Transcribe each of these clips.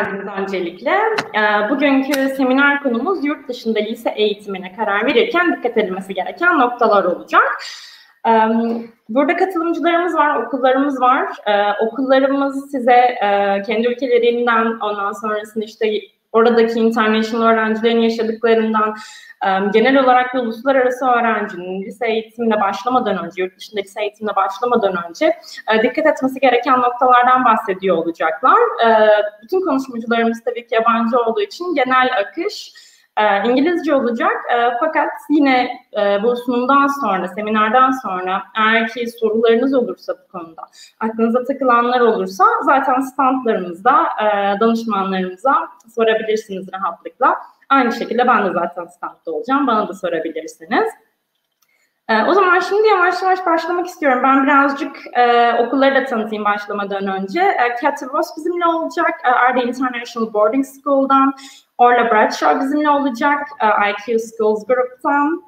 geldiniz öncelikle. Bugünkü seminer konumuz yurt dışında lise eğitimine karar verirken dikkat edilmesi gereken noktalar olacak. Burada katılımcılarımız var, okullarımız var. Okullarımız size kendi ülkelerinden, ondan sonrasında işte oradaki international öğrencilerin yaşadıklarından, genel olarak da uluslararası öğrencinin lise eğitimine başlamadan önce, yurt dışında lise eğitimine başlamadan önce dikkat etmesi gereken noktalardan bahsediyor olacaklar. Bütün konuşmacılarımız tabii ki yabancı olduğu için genel akış İngilizce olacak. Fakat yine bu sunumdan sonra, seminerden sonra eğer ki sorularınız olursa bu konuda, aklınıza takılanlar olursa zaten standlarımızda danışmanlarımıza sorabilirsiniz rahatlıkla. Aynı şekilde ben de zaten standta olacağım. Bana da sorabilirsiniz. O zaman şimdi yavaş yavaş başlamak istiyorum. Ben birazcık okulları da tanıtayım başlamadan önce. Kat bizimle olacak. Eerde International Boarding School'dan. Orla Bradshaw bizimle olacak. IQ Schools Grup'tan.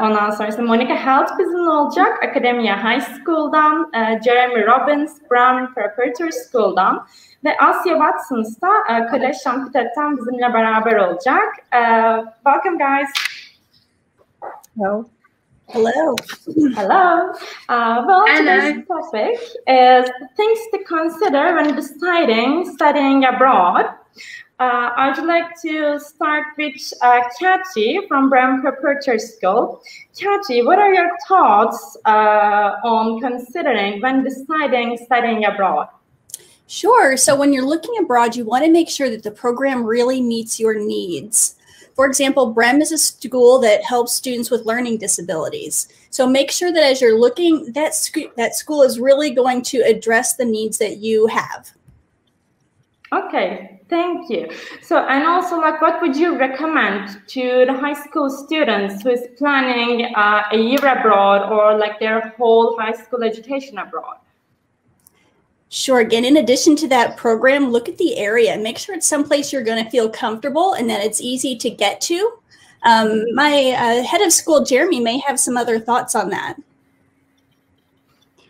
Ondan sonra işte Monica Health bizimle olacak. Akademeia High School'dan. Jeremy Robbins, Brehm Preparatory School'dan. Ve Asya Watson's'ta College Champittet'ten bizimle beraber olacak. Welcome guys. Hello. Hello. Hello. Today's topic is things to consider when deciding studying abroad. I'd like to start with Katie from Brehm Preparatory School. Katie, what are your thoughts on considering when deciding studying abroad? Sure. So when you're looking abroad, you want to make sure that the program really meets your needs. For example, Brehm is a school that helps students with learning disabilities. So make sure that as you're looking, that school is really going to address the needs that you have. Okay, thank you. So, and also, like, what would you recommend to the high school students who is planning a year abroad or like their whole high school education abroad? Sure. Again, in addition to that program, look at the area and make sure it's someplace you're going to feel comfortable and that it's easy to get to. My head of school, Jeremy, may have some other thoughts on that.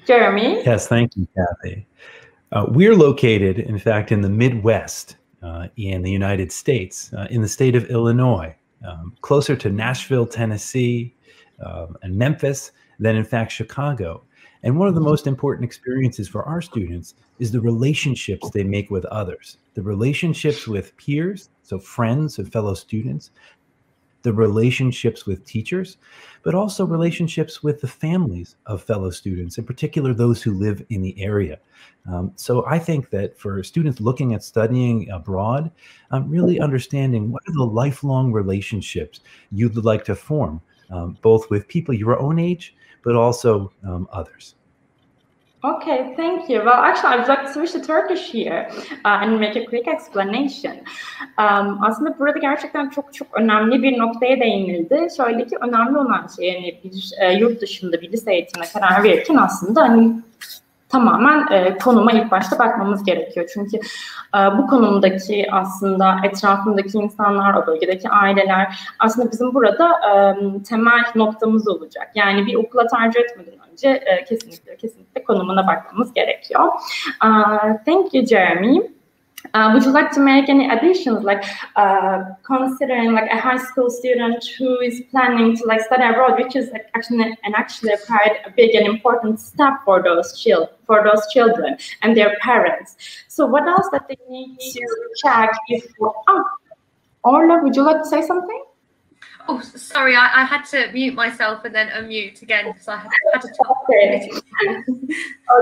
Jeremy? Yes, thank you, Kathy. We're located, in fact, in the Midwest in the United States, in the state of Illinois, closer to Nashville, Tennessee, and Memphis than, in fact, Chicago. And one of the most important experiences for our students is the relationships they make with others, the relationships with peers, so friends and fellow students, the relationships with teachers, but also relationships with the families of fellow students, in particular those who live in the area. So I think that for students looking at studying abroad, really understanding what are the lifelong relationships you'd like to form, both with people your own age, but also others. Okay, thank you. Well, actually, I'd like to switch to Turkish here and make a quick explanation. Aslında burada gerçekten çok önemli bir noktaya değinildi. Şöyle ki önemli olan şey, yani bir yurt dışında bir lise eğitimine karar verirken aslında hani tamamen konuma ilk başta bakmamız gerekiyor. Çünkü bu konumdaki aslında etrafındaki insanlar, o bölgedeki aileler aslında bizim burada temel noktamız olacak. Yani bir okula tercih etmeden önce kesinlikle konumuna bakmamız gerekiyor. Thank you, Jeremy. Would you like to make any additions, like considering like a high school student who is planning to like study abroad, which is like actually quite a big and important step for those children and their parents. So what else that they need to check before? Orla, would you like to say something? Oh, sorry, I had to mute myself and then unmute again because I had to talk. Okay.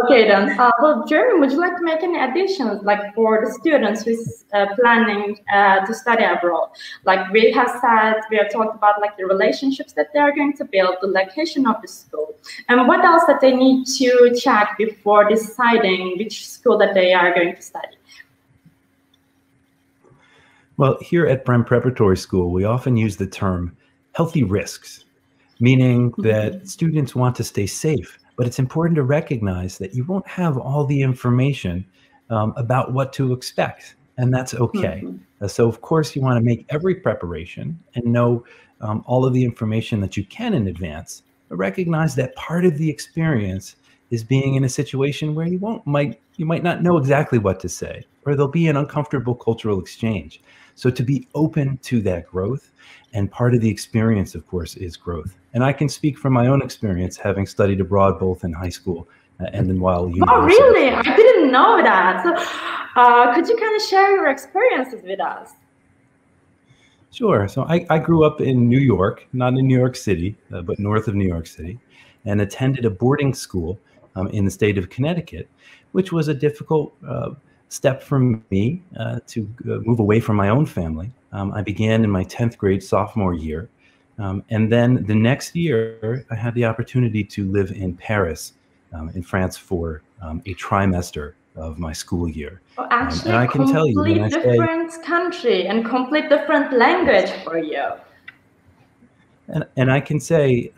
Okay then. Well, Jeremy, would you like to make any additions, like for the students who's planning to study abroad? Like we have talked about like the relationships that they are going to build, the location of the school, and what else that they need to check before deciding which school that they are going to study? Well, here at Brehm Preparatory School, we often use the term healthy risks, meaning that students want to stay safe, but it's important to recognize that you won't have all the information about what to expect, and that's okay. So, of course, you want to make every preparation and know all of the information that you can in advance, but recognize that part of the experience is being in a situation where you might not know exactly what to say. or there'll be an uncomfortable cultural exchange. So to be open to that growth, and part of the experience, of course, is growth. And I can speak from my own experience, having studied abroad both in high school and then while university. Oh, really? I didn't know that. So, could you kind of share your experiences with us? Sure. So I grew up in New York, not in New York City, but north of New York City, and attended a boarding school in the state of Connecticut, which was a difficult step for me to move away from my own family. I began in my 10th grade sophomore year. And then the next year, I had the opportunity to live in Paris, in France, for a trimester of my school year. Well, actually, and I can tell you, when I say, different country and complete different language for you. And I can say,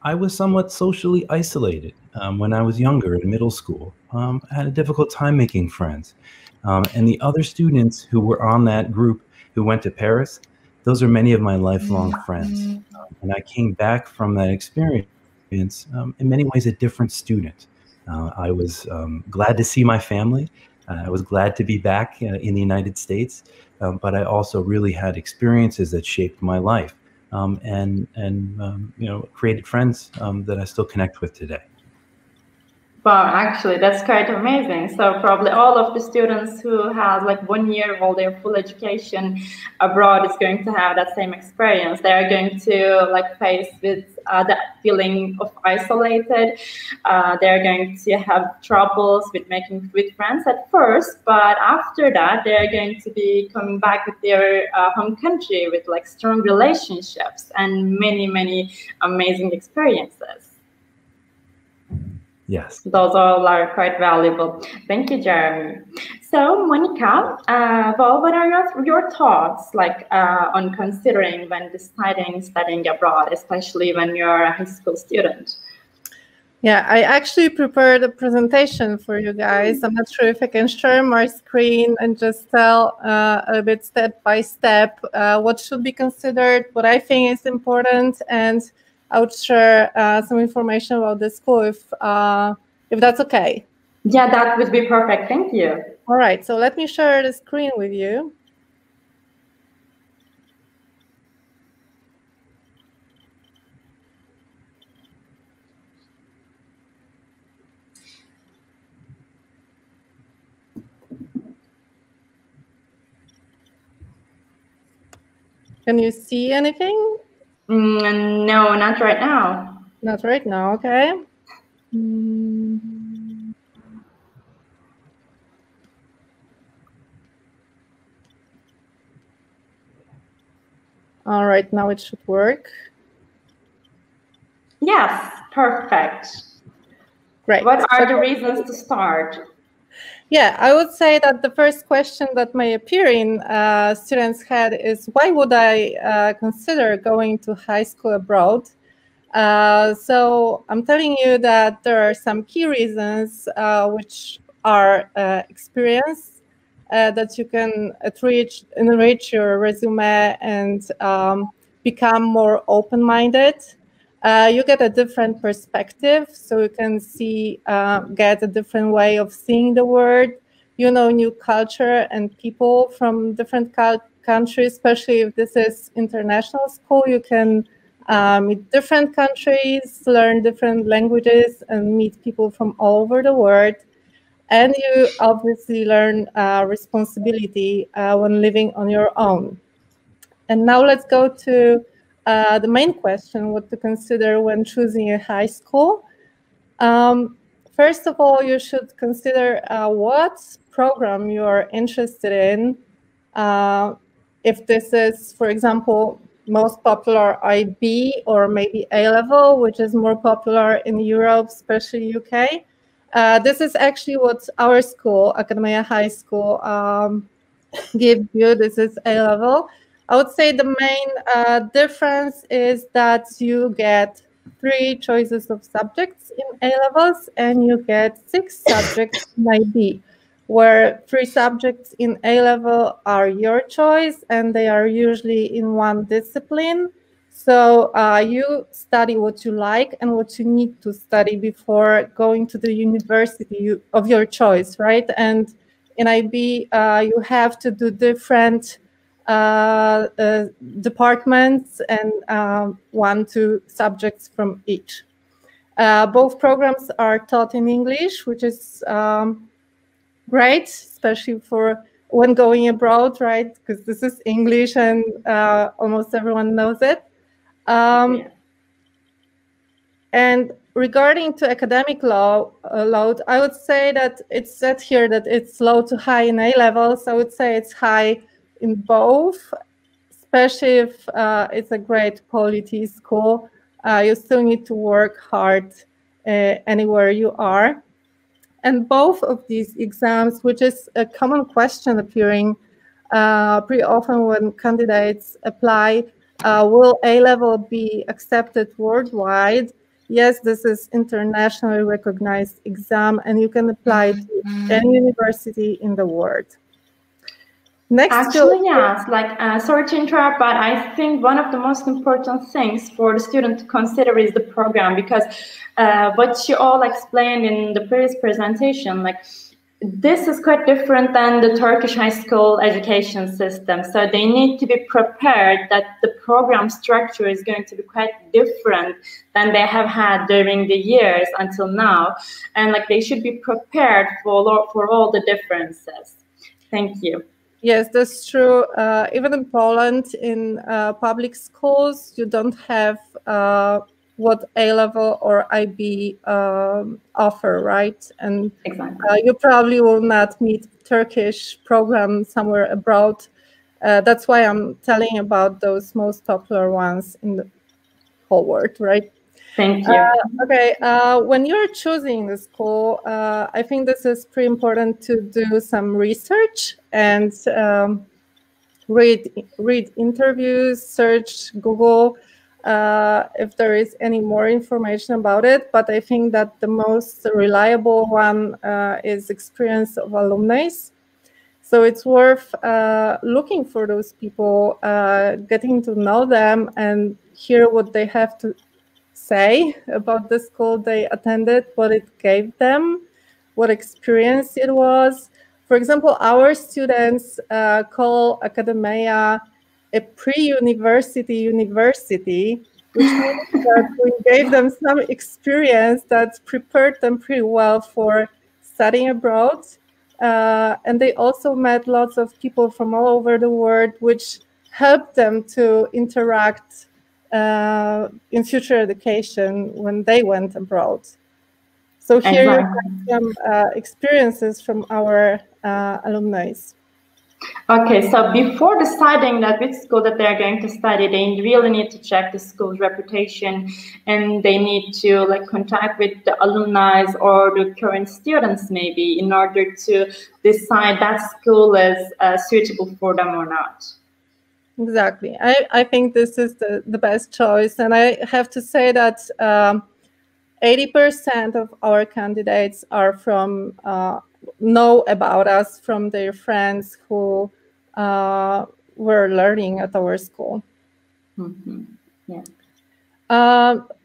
I was somewhat socially isolated when I was younger in middle school. I had a difficult time making friends. And the other students who were on that group who went to Paris, those are many of my lifelong friends. And I came back from that experience in many ways a different student. I was glad to see my family. I was glad to be back in the United States, but I also really had experiences that shaped my life and you know, created friends that I still connect with today. Wow, actually, that's quite amazing. So probably all of the students who have like 1 year of their full education abroad is going to have that same experience. They are going to like face with that feeling of isolated. They're going to have troubles with making with friends at first, but after that, they're going to be coming back with their home country with like strong relationships and many, many amazing experiences. Yes. Those all are quite valuable. Thank you, Jeremy. So, Monica, well, what are your thoughts like on considering when deciding studying abroad, especially when you're a high school student? Yeah, I actually prepared a presentation for you guys. I'm not sure if I can share my screen and just tell a bit step by step what should be considered, what I think is important, and I would share some information about the school if that's okay. Yeah, that would be perfect. Thank you. All right, so let me share the screen with you. Can you see anything? No, not right now. Not right now, okay. All right, now it should work. Yes, perfect. Great. What are the reasons to start? Yeah, I would say that the first question that may appear in students' head is, why would I consider going to high school abroad? So I'm telling you that there are some key reasons which are experience that you can enrich your resume and become more open-minded. You get a different perspective, so you can get a different way of seeing the world. You know, new culture and people from different countries, especially if this is international school. You can meet different countries, learn different languages, and meet people from all over the world. And you obviously learn responsibility when living on your own. And now let's go to the main question, what to consider when choosing a high school. First of all, you should consider what program you are interested in. If this is, for example, most popular IB or maybe A-level, which is more popular in Europe, especially UK. This is actually what our school, Akademeia High School, gives you. This is A-level. I would say the main difference is that you get 3 choices of subjects in A-levels and you get 6 subjects in IB, where 3 subjects in A-level are your choice and they are usually in one discipline. So you study what you like and what you need to study before going to the university of your choice, right? And in IB, you have to do different departments and 1-2 subjects from each. Both programs are taught in English, which is great, especially for when going abroad, right? Because this is English and almost everyone knows it. And regarding to academic load, I would say that it's said here that it's low to high in A levels. I would say it's high in both, especially if it's a great quality school. You still need to work hard anywhere you are. And both of these exams, which is a common question appearing pretty often when candidates apply, will A-level be accepted worldwide? Yes, this is internationally recognized exam, and you can apply to any university in the world. Next, actually, yes, like, sorry to interrupt, but I think one of the most important things for the student to consider is the program, because what you all explained in the previous presentation, like, this is quite different than the Turkish high school education system. So they need to be prepared that the program structure is going to be quite different than they have had during the years until now. And like, they should be prepared for all the differences. Thank you. Yes, that's true. Even in Poland, in public schools, you don't have what A-level or IB offer, right? And exactly. You probably will not meet Turkish program somewhere abroad. That's why I'm telling about those most popular ones in the whole world, right? Thank you. Okay, when you're choosing the school, I think this is pretty important to do some research and read interviews, search Google if there is any more information about it. But I think that the most reliable one is experience of alumni. So it's worth looking for those people, getting to know them and hear what they have to say about the school they attended, what it gave them, what experience it was. For example, our students call Akademeia a pre-university university, which means that we gave them some experience that prepared them pretty well for studying abroad. And they also met lots of people from all over the world, which helped them to interact in future education when they went abroad. So here you have some experiences from our alumni. Okay, so before deciding that which school that they're going to study, they really need to check the school's reputation, and they need to like contact with the alumni or the current students maybe in order to decide that school is suitable for them or not. Exactly. I think this is the best choice. And I have to say that 80% of our candidates are from, know about us from their friends who were learning at our school. Mm-hmm. Yeah.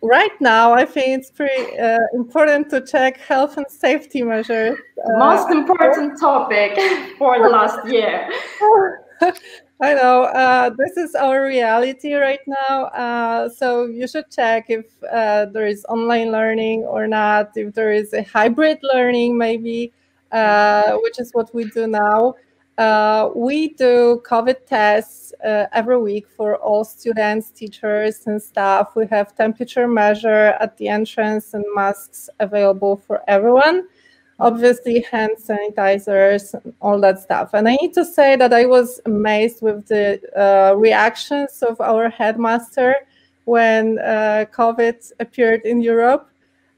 Right now, I think it's pretty important to check health and safety measures. Most important topic for the last year. I know, this is our reality right now. So you should check if there is online learning or not, if there is a hybrid learning maybe, which is what we do now. We do COVID tests every week for all students, teachers, and staff. We have temperature measure at the entrance and masks available for everyone. Obviously, hand sanitizers, all that stuff. And I need to say that I was amazed with the reactions of our headmaster when COVID appeared in Europe.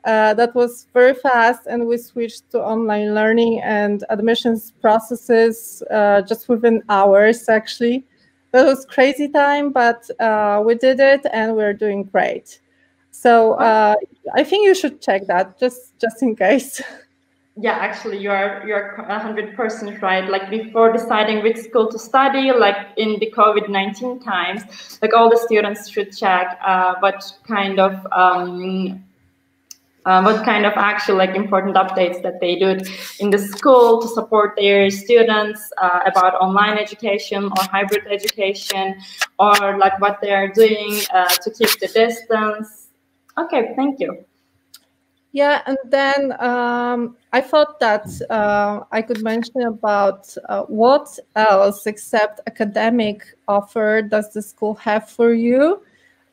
That was very fast, and we switched to online learning and admissions processes just within hours, actually. That was crazy time, but we did it, and we're doing great. So I think you should check that, just in case. Yeah, actually, you're 100% right. Like before deciding which school to study, like in the COVID-19 times, like all the students should check what kind of What kind of actual important updates that they do in the school to support their students about online education or hybrid education, or what they are doing to keep the distance. Okay, thank you. Yeah, and then I thought that I could mention about what else except academic offer does the school have for you.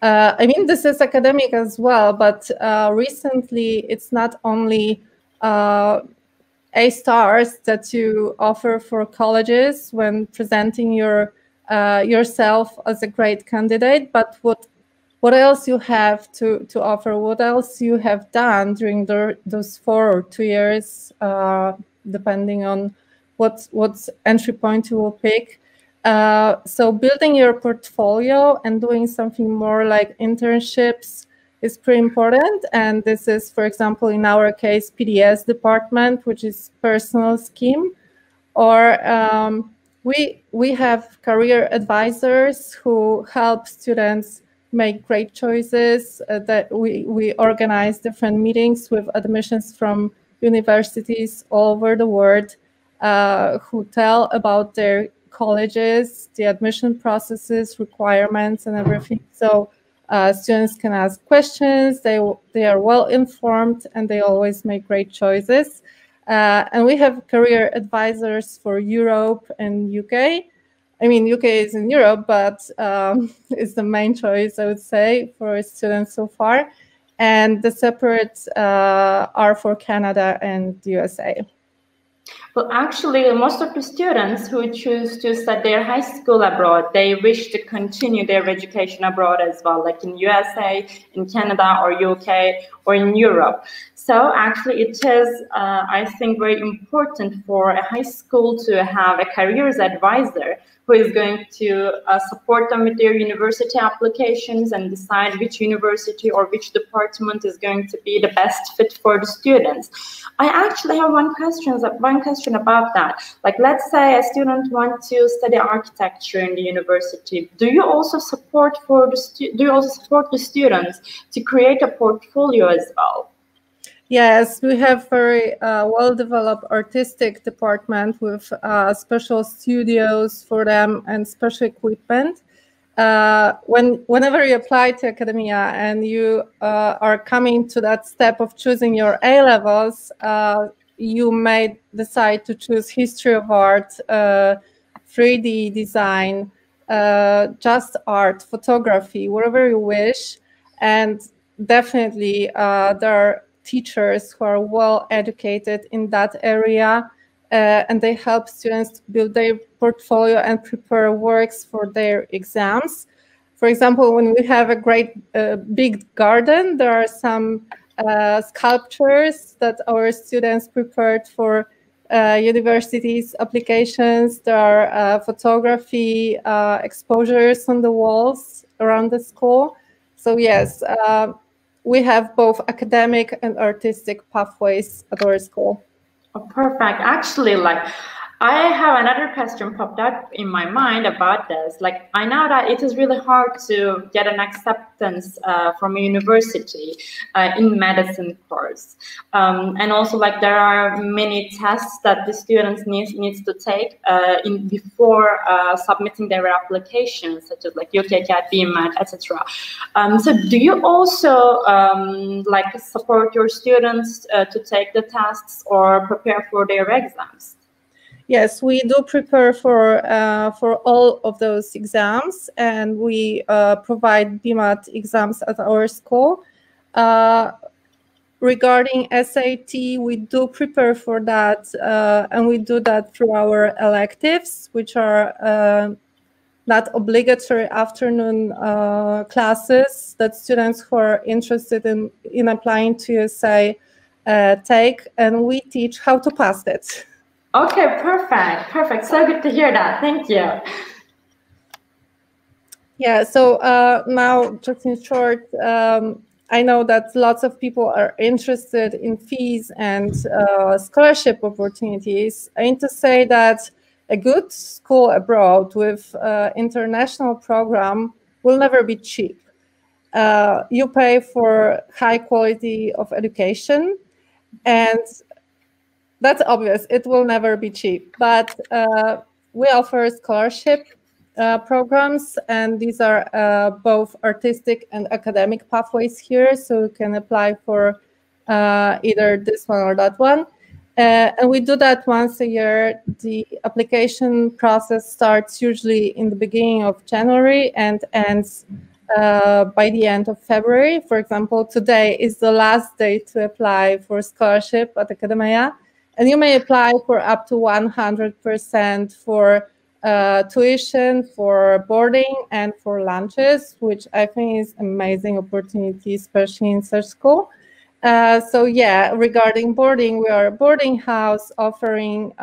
I mean, this is academic as well, but recently it's not only A stars that you offer for colleges when presenting yourself as a great candidate, but what else you have to offer, what else you have done during those 4 or 2 years, depending on what entry point you will pick. So building your portfolio and doing something more like internships is pretty important. And this is, for example, in our case, PDS department, which is personal scheme. Or we have career advisors who help students make great choices. That we organize different meetings with admissions from universities all over the world who tell about their colleges, the admission processes, requirements, and everything. So students can ask questions. They are well informed, and they always make great choices. And we have career advisors for Europe and UK. I mean, UK is in Europe, but it's the main choice, I would say, for students so far. And the separates are for Canada and the USA. Well, actually, most of the students who choose to study their high school abroad, they wish to continue their education abroad as well, like in USA, in Canada, or UK, or in Europe. So actually, it is, I think, very important for a high school to have a careers advisor who is going to support them with their university applications and decide which university or which department is going to be the best fit for the students. I actually have one question about that. Like, let's say a student wants to study architecture in the university. Do you also support the students to create a portfolio as well? Yes, we have very well-developed artistic department with special studios for them and special equipment. Whenever you apply to Akademeia and you are coming to that step of choosing your A-levels, you may decide to choose history of art, 3D design, just art, photography, whatever you wish. And definitely there are teachers who are well educated in that area, and they help students to build their portfolio and prepare works for their exams. For example, when we have a great big garden, there are some sculptures that our students prepared for universities applications. There are photography exposures on the walls around the school. So yes, we have both academic and artistic pathways at our school. Oh, perfect. Actually, I have another question popped up in my mind about this. I know that it is really hard to get an acceptance from a university in medicine course. And also, there are many tests that the students needs to take before submitting their applications, such as UKCAT, BMAT, etc. So do you also support your students to take the tests or prepare for their exams? Yes, we do prepare for all of those exams, and we provide BMAT exams at our school. Regarding SAT, we do prepare for that, and we do that through our electives, which are not obligatory afternoon classes that students who are interested in applying to USA take, and we teach how to pass it. Okay, perfect. So good to hear that. Thank you. Yeah, so now, just in short, I know that lots of people are interested in fees and scholarship opportunities. I need to say that a good school abroad with international program will never be cheap. you pay for high quality of education, and that's obvious. It will never be cheap, but we offer scholarship programs, and these are both artistic and academic pathways here, so you can apply for either this one or that one. And we do that once a year. The application process starts usually in the beginning of January and ends by the end of February. For example, today is the last day to apply for scholarship at Akademeia, and you may apply for up to 100% for tuition, for boarding, and for lunches, which I think is amazing opportunity, especially in such school. So yeah, regarding boarding, we are a boarding house offering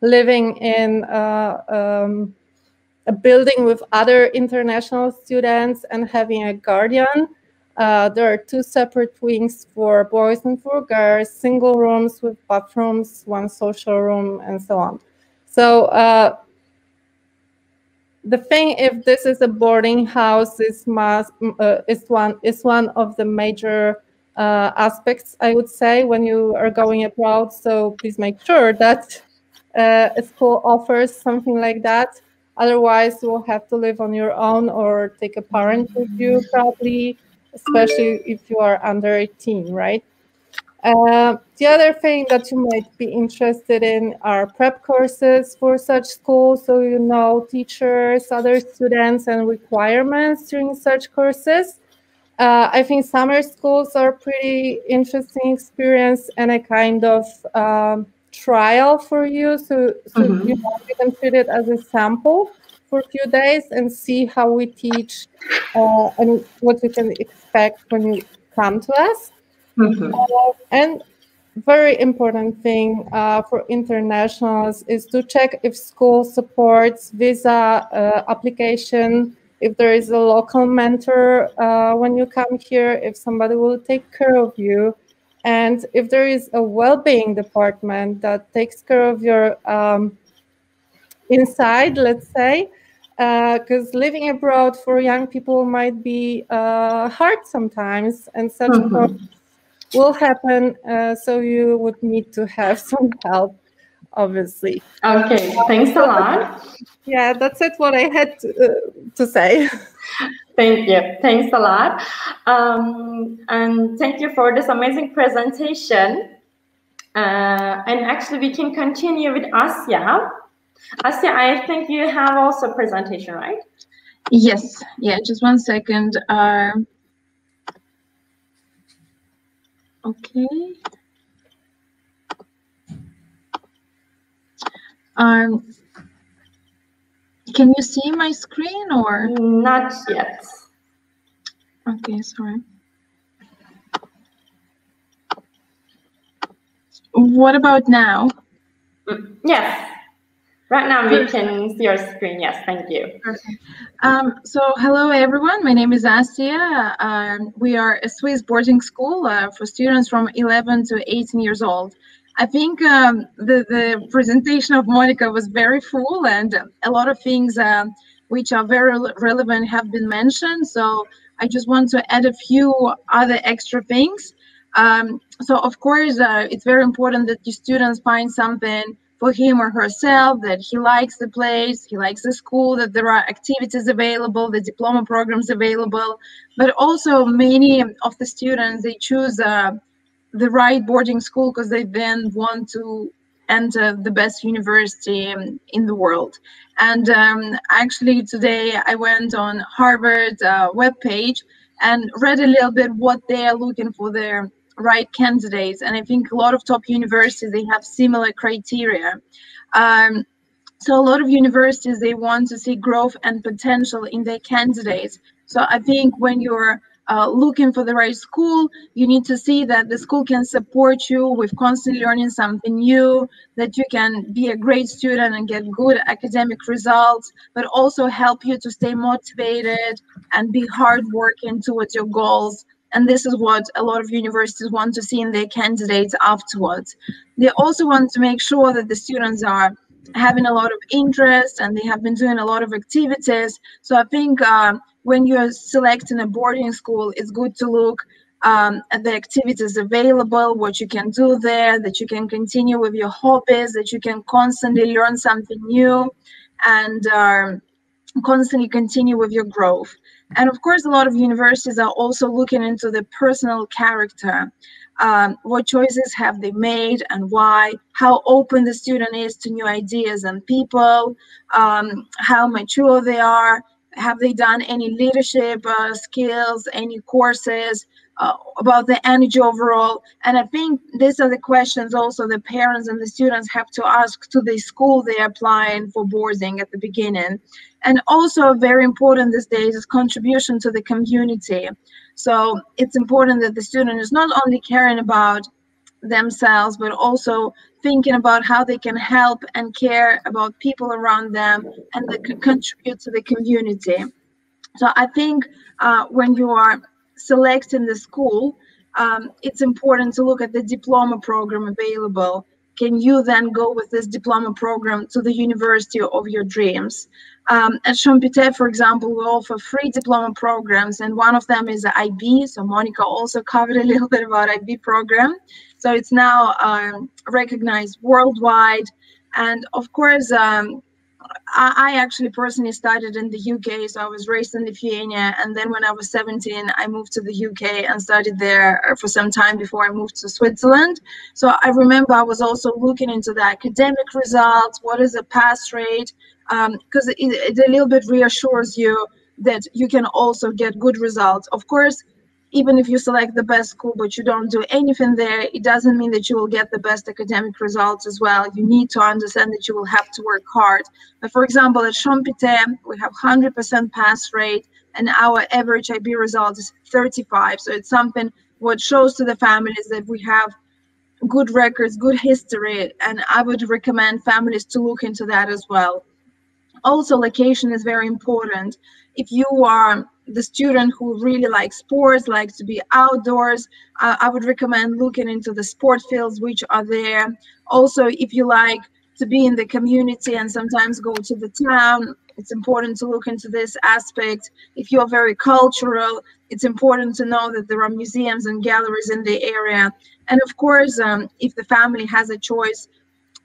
living in a building with other international students and having a guardian. There are 2 separate wings for boys and for girls, single rooms with bathrooms, 1 social room, and so on. So the thing, if this is a boarding house, is one of the major aspects, I would say, when you are going abroad. So please make sure that a school offers something like that. Otherwise, you will have to live on your own or take a parent with you, probably, especially if you are under 18, right? The other thing that you might be interested in are prep courses for such schools, so you know teachers, other students, and requirements during such courses. I think summer schools are pretty interesting experience and a kind of trial for you. So you can treat it as a sample for a few days and see how we teach and what you can expect when you come to us. And very important thing for internationals is to check if school supports visa application, if there is a local mentor when you come here, if somebody will take care of you, and if there is a well-being department that takes care of your inside, let's say, because living abroad for young people might be hard sometimes, and such will happen, so you would need to have some help, obviously. Okay, thanks a lot. Yeah, that's it, what I had to say. Thank you. Thanks a lot. And thank you for this amazing presentation. And actually, we can continue with Asya. Asya, I think you have also a presentation, right? Yes. Yeah, just 1 second. Okay. Can you see my screen or? Not yet. Okay, sorry. What about now? Yes. Right now we can see your screen. Yes, thank you. Okay. So hello everyone, my name is Asya. We are a Swiss boarding school for students from 11 to 18 years old. I think the presentation of Monica was very full, and a lot of things which are very relevant have been mentioned. So I just want to add a few other extra things. So of course, it's very important that the students find something for him or herself, that he likes the place, he likes the school, that there are activities available, the diploma programs available, but also many of the students, they choose the right boarding school because they then want to enter the best university in the world. And actually today I went on Harvard webpage and read a little bit what they are looking for their right candidates, and I think a lot of top universities, they have similar criteria. So a lot of universities, they want to see growth and potential in their candidates. So I think when you're looking for the right school, you need to see that the school can support you with constantly learning something new, that you can be a great student and get good academic results, but also help you to stay motivated and be hardworking towards your goals. And this is what a lot of universities want to see in their candidates afterwards. They also want to make sure that the students are having a lot of interest, and they have been doing a lot of activities. So I think when you're selecting a boarding school, it's good to look at the activities available, what you can do there, that you can continue with your hobbies, that you can constantly learn something new, and constantly continue with your growth. And of course, a lot of universities are also looking into the personal character. What choices have they made and why? How open the student is to new ideas and people, how mature they are, have they done any leadership skills, any courses, about the energy overall. And I think these are the questions also the parents and the students have to ask to the school they're applying for boarding at the beginning. And also very important these days is contribution to the community. So it's important that the student is not only caring about themselves, but also thinking about how they can help and care about people around them and that can contribute to the community. So I think when you are selecting the school, it's important to look at the diploma program available. Can you then go with this diploma program to the university of your dreams? At Champittet, for example, we offer free diploma programs, and one of them is the IB. So Monica also covered a little bit about IB program. So it's now recognized worldwide. And of course, I actually personally started in the UK, so I was raised in Lithuania, and then when I was 17, I moved to the UK and studied there for some time before I moved to Switzerland. So I remember I was also looking into the academic results, what is the pass rate, because it a little bit reassures you that you can also get good results. Of course, even if you select the best school but you don't do anything there, it doesn't mean that you will get the best academic results as well. You need to understand that you will have to work hard. But for example, at Champittet, we have 100% pass rate, and our average IB result is 35. So it's something what shows to the families that we have good records, good history, and I would recommend families to look into that as well. Also, location is very important. If you are the student who really likes sports, likes to be outdoors, I would recommend looking into the sport fields which are there. Also, if you like to be in the community and sometimes go to the town, it's important to look into this aspect. If you're very cultural, it's important to know that there are museums and galleries in the area. And of course, if the family has a choice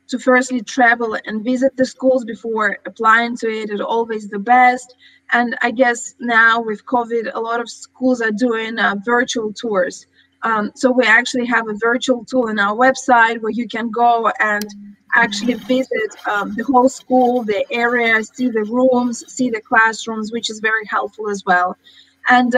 to firstly travel and visit the schools before applying to it, it's always the best. And I guess now with COVID, a lot of schools are doing virtual tours. So we actually have a virtual tool on our website where you can go and actually visit the whole school, the area, see the rooms, see the classrooms, which is very helpful as well. And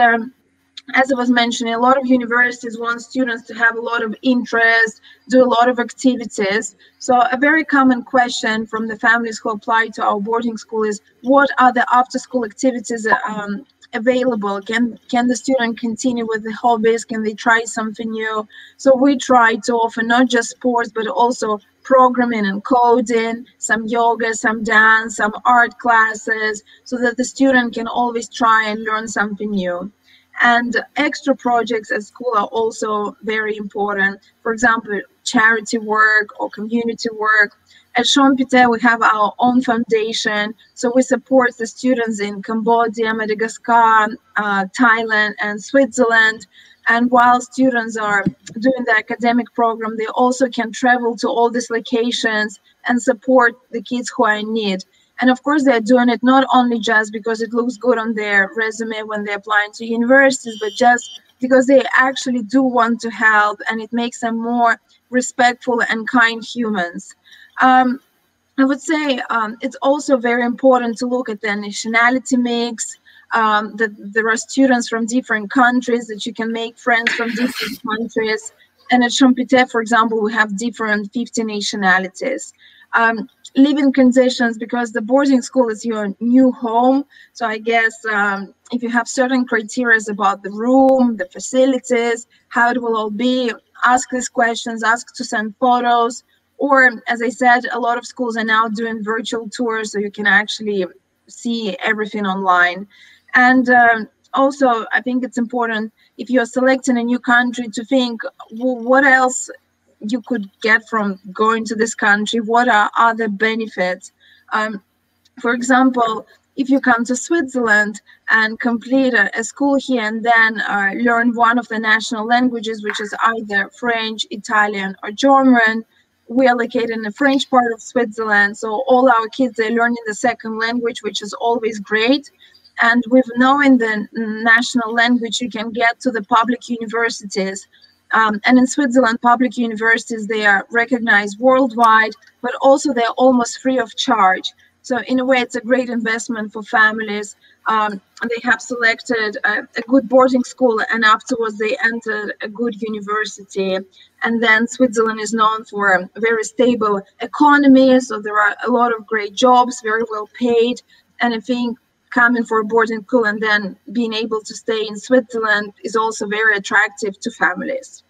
as I was mentioning, a lot of universities want students to have a lot of interest, do a lot of activities. So a very common question from the families who apply to our boarding school is, what are the after-school activities available? Can the student continue with the hobbies? Can they try something new? So we try to offer not just sports, but also programming and coding, some yoga, some dance, some art classes, so that the student can always try and learn something new. And extra projects at school are also very important. For example, charity work or community work. At Champittet, we have our own foundation. So we support the students in Cambodia, Madagascar, Thailand, and Switzerland. And while students are doing the academic program, they also can travel to all these locations and support the kids who are in need. And of course, they're doing it not only just because it looks good on their resume when they're applying to universities, but just because they actually do want to help, and it makes them more respectful and kind humans. I would say it's also very important to look at the nationality mix, that there are students from different countries, that you can make friends from different countries. And at Champittet, for example, we have different 50 nationalities. Living conditions, because the boarding school is your new home. So I guess if you have certain criteria about the room, the facilities, how it will all be, ask these questions, ask to send photos. Or, as I said, a lot of schools are now doing virtual tours, so you can actually see everything online. And also, I think it's important, if you're selecting a new country, to think, well, what else you could get from going to this country? What are other benefits? For example, if you come to Switzerland and complete a school here and then learn one of the national languages, which is either French, Italian, or German. We are located in the French part of Switzerland, so all our kids, they learn in the second language, which is always great. And with knowing the national language, you can get to the public universities. And in Switzerland, public universities, they are recognized worldwide, but also they're almost free of charge. So in a way, it's a great investment for families. They have selected a good boarding school, and afterwards they entered a good university. And then Switzerland is known for a very stable economy, so there are a lot of great jobs, very well paid. And I think coming for a boarding school and then being able to stay in Switzerland is also very attractive to families.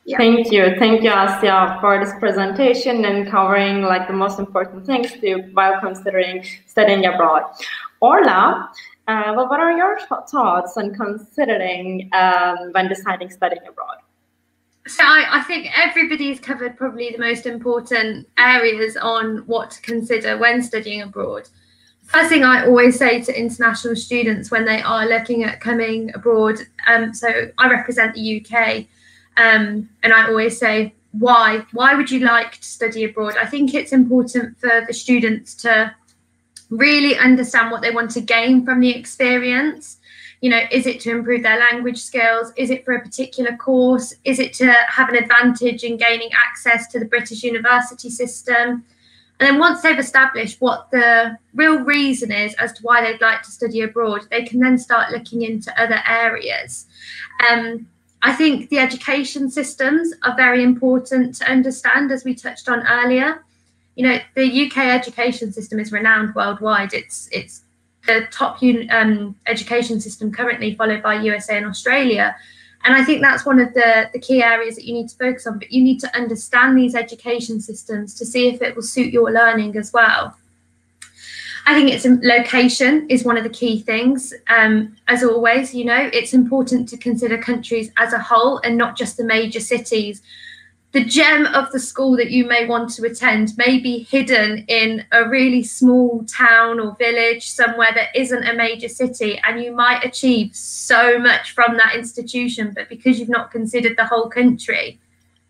Yeah. Thank you, Asya, for this presentation and covering like the most important things while considering studying abroad. Orla, well, what are your thoughts on considering when deciding studying abroad? So I think everybody's covered probably the most important areas on what to consider when studying abroad. First thing I always say to international students when they are looking at coming abroad, so I represent the UK, and I always say, why would you like to study abroad? I think it's important for the students to really understand what they want to gain from the experience. You know, is it to improve their language skills? Is it for a particular course? Is it to have an advantage in gaining access to the British university system? And then once they've established what the real reason is as to why they'd like to study abroad, they can then start looking into other areas. I think the education systems are very important to understand, as we touched on earlier. You know, the UK education system is renowned worldwide. It's the top education system currently, followed by USA and Australia. And I think that's one of the key areas that you need to focus on, but you need to understand these education systems to see if it will suit your learning as well. I think it's location is one of the key things. As always, you know, it's important to consider countries as a whole and not just the major cities. The gem of the school that you may want to attend may be hidden in a really small town or village somewhere that isn't a major city, and you might achieve so much from that institution, but because you've not considered the whole country,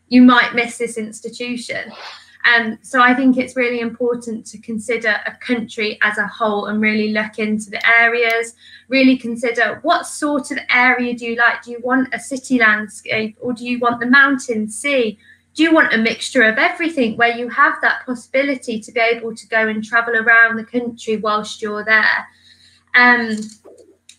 you might miss this institution. So I think it's really important to consider a country as a whole and really look into the areas, really consider what sort of area do you like? Do you want a city landscape, or do you want the mountain, sea? Do you want a mixture of everything where you have that possibility to be able to go and travel around the country whilst you're there?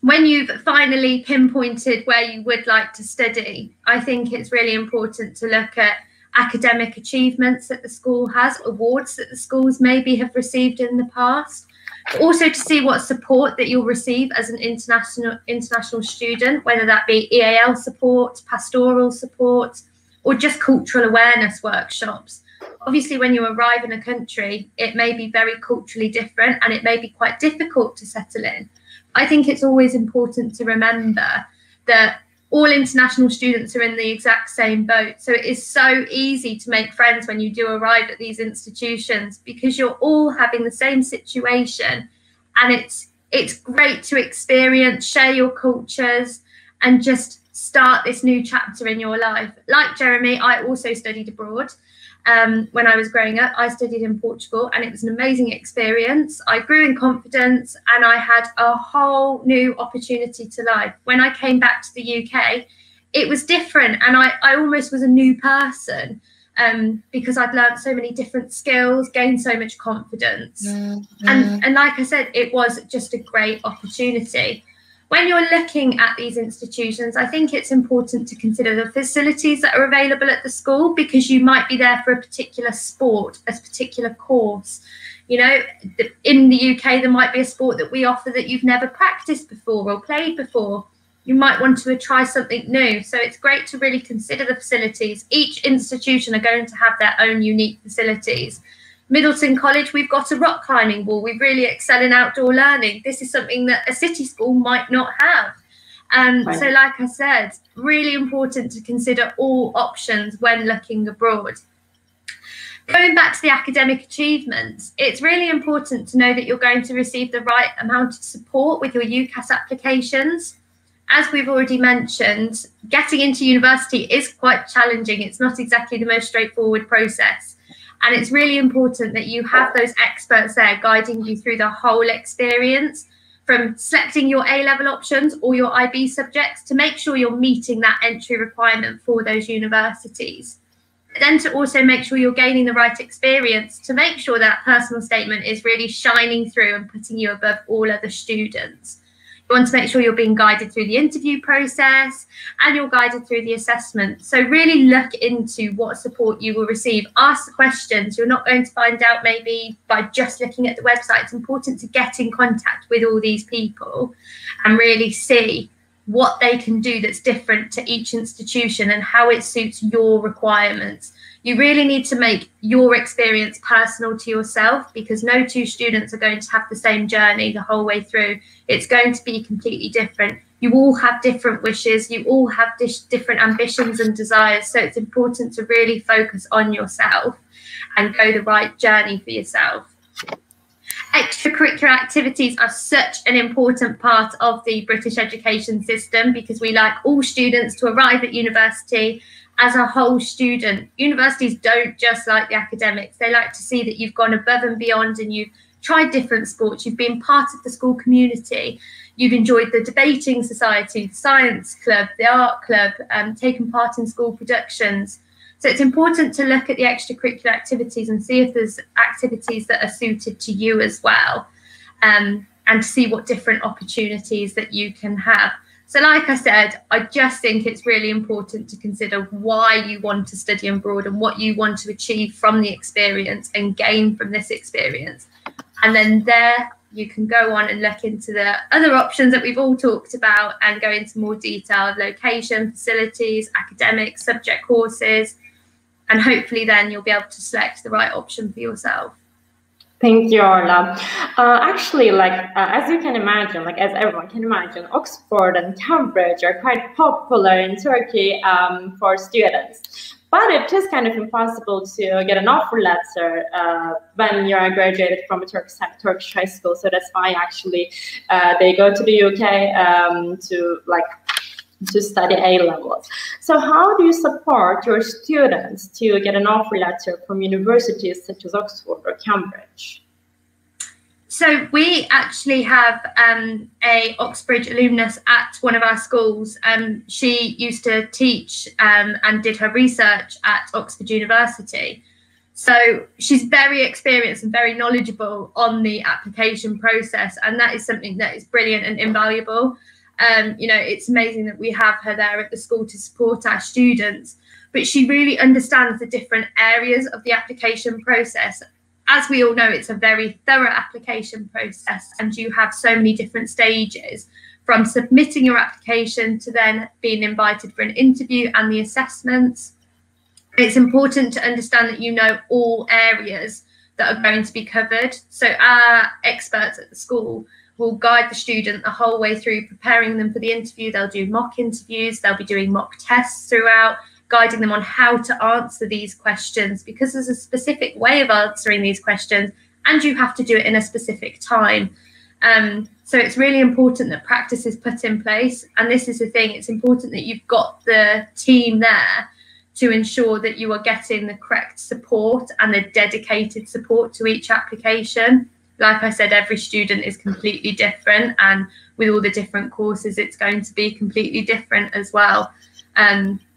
When you've finally pinpointed where you would like to study, I think it's really important to look at academic achievements that the school has, awards that the schools maybe have received in the past, but also to see what support that you'll receive as an international student, whether that be EAL support, pastoral support, or just cultural awareness workshops. Obviously, when you arrive in a country, it may be very culturally different and it may be quite difficult to settle in. I think it's always important to remember that all international students are in the exact same boat. So it is so easy to make friends when you do arrive at these institutions, because you're all having the same situation, and it's great to experience, share your cultures, and just start this new chapter in your life. Like Jeremy, I also studied abroad. When I was growing up, I studied in Portugal, and it was an amazing experience. I grew in confidence and I had a whole new opportunity to life. When I came back to the UK, it was different, and I almost was a new person because I'd learned so many different skills, gained so much confidence. And like I said, it was just a great opportunity. When you're looking at these institutions, I think it's important to consider the facilities that are available at the school, because you might be there for a particular sport, a particular course. You know, in the UK, there might be a sport that we offer that you've never practiced before or played before. You might want to try something new. So it's great to really consider the facilities. Each institution are going to have their own unique facilities. Middleton College, we've got a rock climbing wall. We really excel in outdoor learning. This is something that a city school might not have. So like I said, really important to consider all options when looking abroad. Going back to the academic achievements, it's really important to know that you're going to receive the right amount of support with your UCAS applications. As we've already mentioned, getting into university is quite challenging. It's not exactly the most straightforward process. And it's really important that you have those experts there guiding you through the whole experience, from selecting your A-level options or your IB subjects to make sure you're meeting that entry requirement for those universities. Then to also make sure you're gaining the right experience to make sure that personal statement is really shining through and putting you above all other students. You want to make sure you're being guided through the interview process and you're guided through the assessment. So really look into what support you will receive. Ask the questions. You're not going to find out maybe by just looking at the website. It's important to get in contact with all these people and really see what they can do that's different to each institution and how it suits your requirements. You really need to make your experience personal to yourself, because no two students are going to have the same journey the whole way through. It's going to be completely different. You all have different wishes. You all have different ambitions and desires. So it's important to really focus on yourself and go the right journey for yourself. Extracurricular activities are such an important part of the British education system, because we like all students to arrive at university as a whole student. Universities don't just like the academics. They like to see that you've gone above and beyond and you've tried different sports. You've been part of the school community. You've enjoyed the debating society, the science club, the art club, taken part in school productions. So it's important to look at the extracurricular activities and see if there's activities that are suited to you as well, and to see what different opportunities that you can have. So like I said, I just think it's really important to consider why you want to study abroad and what you want to achieve from the experience and gain from this experience. And then there you can go on and look into the other options that we've all talked about and go into more detail of location, facilities, academics, subject courses, and hopefully then you'll be able to select the right option for yourself. Thank you, Orla. Actually, as you can imagine, as everyone can imagine, Oxford and Cambridge are quite popular in Turkey for students. But it is kind of impossible to get an offer letter when you are graduated from a Turkish high school. So that's why actually they go to the UK to study A-levels. So how do you support your students to get an offer letter from universities such as Oxford or Cambridge? So we actually have a Oxbridge alumnus at one of our schools. She used to teach and did her research at Oxford University. So she's very experienced and very knowledgeable on the application process, and that is something that is brilliant and invaluable. It's amazing that we have her there at the school to support our students, but she really understands the different areas of the application process. As we all know, it's a very thorough application process, and you have so many different stages, from submitting your application to then being invited for an interview and the assessments. It's important to understand that you know all areas that are going to be covered. So our experts at the school will guide the student the whole way through, preparing them for the interview. They'll do mock interviews, they'll be doing mock tests throughout, guiding them on how to answer these questions, because there's a specific way of answering these questions and you have to do it in a specific time. So it's really important that practice is put in place. And this is the thing, it's important that you've got the team there to ensure that you are getting the correct support and the dedicated support to each application. Like I said, every student is completely different, and with all the different courses, it's going to be completely different as well.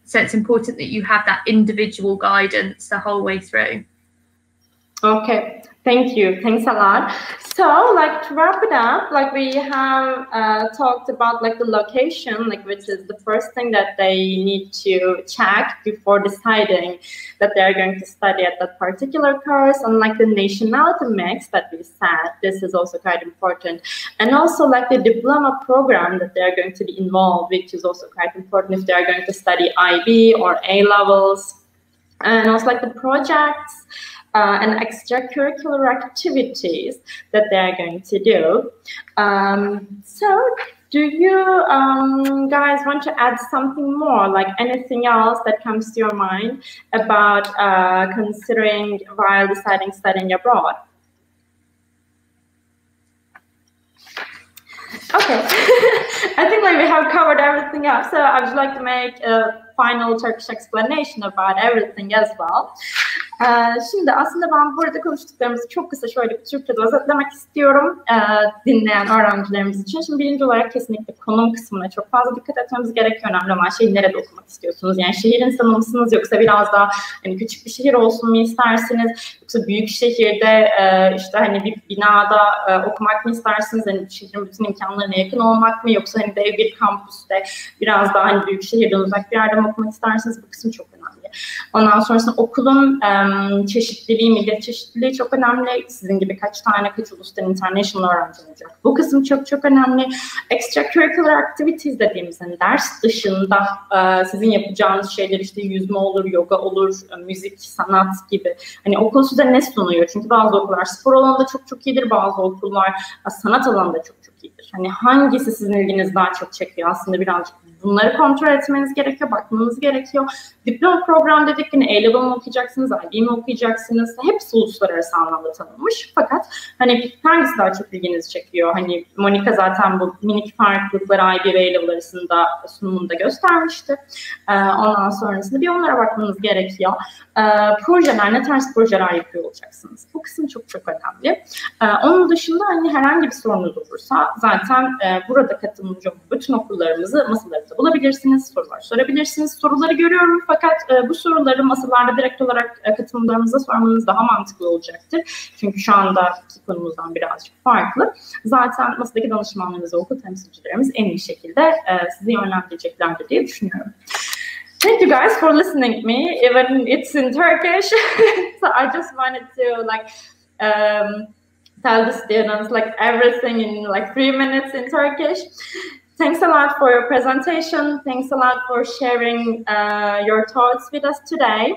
So it's important that you have that individual guidance the whole way through. Okay, thank you. Thanks a lot. So, to wrap it up, we have talked about the location, which is the first thing that they need to check before deciding that they're going to study at that particular course, and the nationality mix that we said, this is also quite important. And also the diploma program that they're going to be involved, which is also quite important if they're going to study IB or A-levels. And also the projects and extracurricular activities that they're going to do. So do you guys want to add something more, like anything else that comes to your mind about considering while deciding studying abroad? Okay, I think like we have covered everything up, so I would like to make a final Turkish explanation about everything as well. Şimdi aslında ben burada konuştuklarımızı çok kısa şöyle bir Türkçe'de özetlemek istiyorum dinleyen öğrencilerimiz için. Şimdi birinci olarak kesinlikle konum kısmına çok fazla dikkat etmemiz gerekiyor. Önemli olan şey nerede okumak istiyorsunuz? Yani şehir insanı mısınız yoksa biraz daha hani küçük bir şehir olsun mu istersiniz? Yoksa büyük şehirde işte hani bir binada okumak mı istersiniz? Hani şehrin bütün imkanlarına yakın olmak mı? Yoksa hani dev bir kampüste biraz daha hani büyük şehirden uzak bir yerde mi okumak istersiniz? Bu kısım çok önemli. Ondan sonrasında okulun çeşitliliği, millet çeşitliliği çok önemli. Sizin gibi kaç ulustan international öğrenci olacak. Bu kısım çok önemli. Extracurricular activities dediğimiz hani ders dışında sizin yapacağınız şeyler işte yüzme olur, yoga olur, müzik, sanat gibi. Hani okul size ne sunuyor? Çünkü bazı okullar spor alanında çok iyidir, bazı okullar sanat alanında çok iyidir. Hani hangisi sizin ilginizi daha çok çekiyor? Aslında birazcık bunları kontrol etmeniz gerekiyor, bakmanız gerekiyor. Diploma program dedik, hani A-Level mi okuyacaksınız, IB mi okuyacaksınız? Hepsi uluslararası anlamda tanınmış. Fakat hani hangisi daha çok ilginizi çekiyor? Hani Monika zaten bu minik farklılıkları IB ve A-Level arasında sunumunda göstermişti. Ondan sonrasında bir onlara bakmanız gerekiyor. Projeler, ne tarz projeler yapıyor olacaksınız? Bu kısım çok önemli. Onun dışında hani herhangi bir sorunuz olursa zaten burada katılımcı olan bütün okullarımızı masalarımızda bulabilirsiniz, sorular sorabilirsiniz. Soruları görüyorum fakat bu soruları masalarda direkt olarak katılımlarımıza sormanız daha mantıklı olacaktır. Çünkü şu andaki konumuzdan birazcık farklı. Zaten masadaki danışmanlarımız ve okul temsilcilerimiz en iyi şekilde sizi yönlendireceklerdir diye düşünüyorum. Thank you guys for listening me, even it's in Turkish. So I just wanted to tell the students everything in 3 minutes in Turkish. Thanks a lot for your presentation. Thanks a lot for sharing your thoughts with us today.